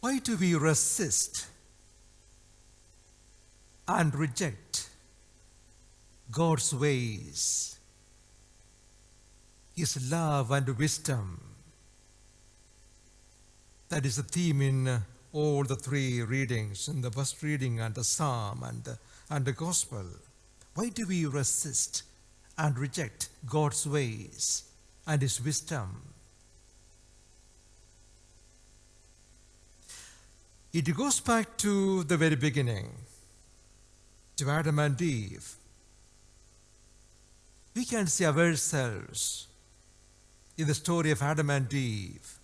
Why do we resist and reject God's ways, His love and wisdom? That is the theme in all the three readings, in the first reading and the psalm and the gospel. Why do we resist and reject God's ways and His wisdom? It goes back to the very beginning, to Adam and Eve. We can see ourselves in the story of Adam and Eve.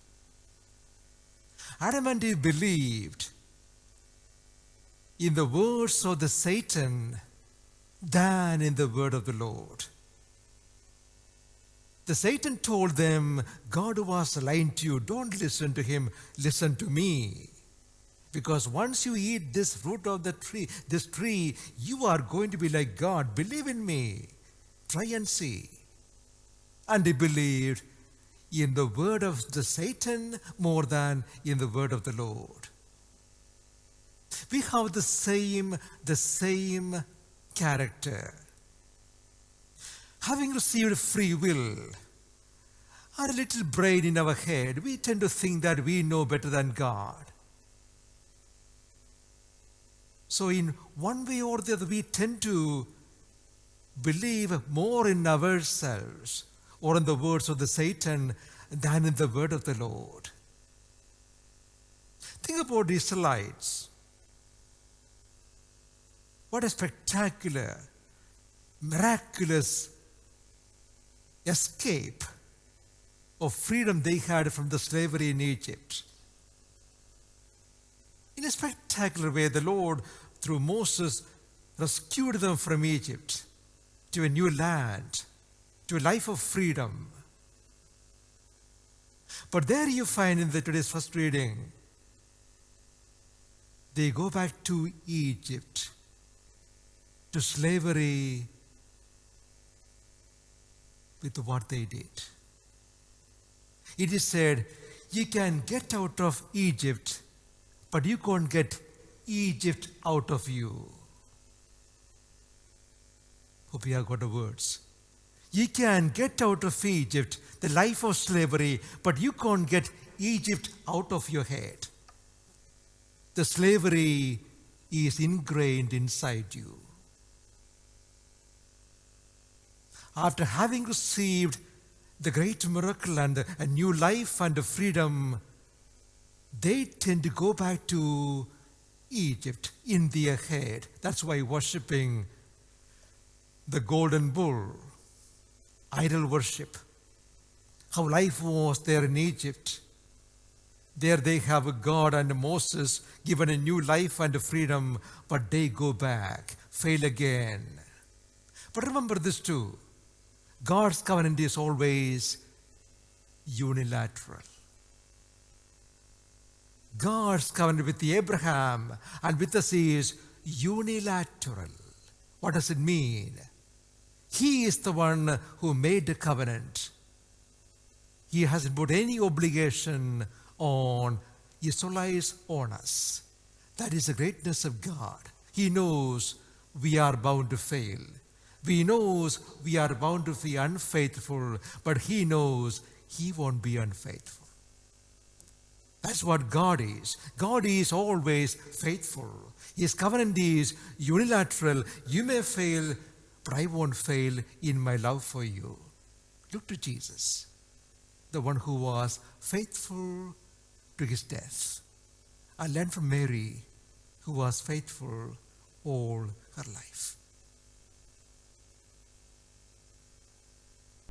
Adam and Eve believed in the words of the Satan than in the word of the Lord. The Satan told them, God was lying to you. Don't listen to him, listen to me. Because once you eat this fruit of this tree, you are going to be like God. Believe in me. Try and see. And they believed in the word of the Satan more than in the word of the Lord. We have the same character. Having received free will, our little brain in our head, we tend to think that we know better than God. So in one way or the other, we tend to believe more in ourselves or in the words of the Satan than in the word of the Lord. Think about the Israelites. What a spectacular, miraculous escape of freedom they had from the slavery in Egypt. In a spectacular way, the Lord, through Moses, rescued them from Egypt to a new land, to a life of freedom. But there you find in today's first reading, they go back to Egypt, to slavery with what they did. It is said, you can get out of Egypt, but you can't get Egypt out of you. Hope you have got the words. You can get out of Egypt, the life of slavery, but you can't get Egypt out of your head. The slavery is ingrained inside you. After having received the great miracle and a new life and freedom, they tend to go back to Egypt in their head. That's why worshipping the golden bull, idol worship, how life was there in Egypt. There they have a God and Moses given a new life and freedom, but they go back, fail again. But remember this too, God's covenant is always unilateral. God's covenant with Abraham and with us is unilateral. What does it mean? He is the one who made the covenant. He hasn't put any obligation on Israelites, on us. That is the greatness of God. He knows we are bound to fail. He knows we are bound to be unfaithful, but He knows He won't be unfaithful. That's what God is. God is always faithful. His covenant is unilateral. You may fail, but I won't fail in my love for you. Look to Jesus, the one who was faithful to His death. I learned from Mary, who was faithful all her life.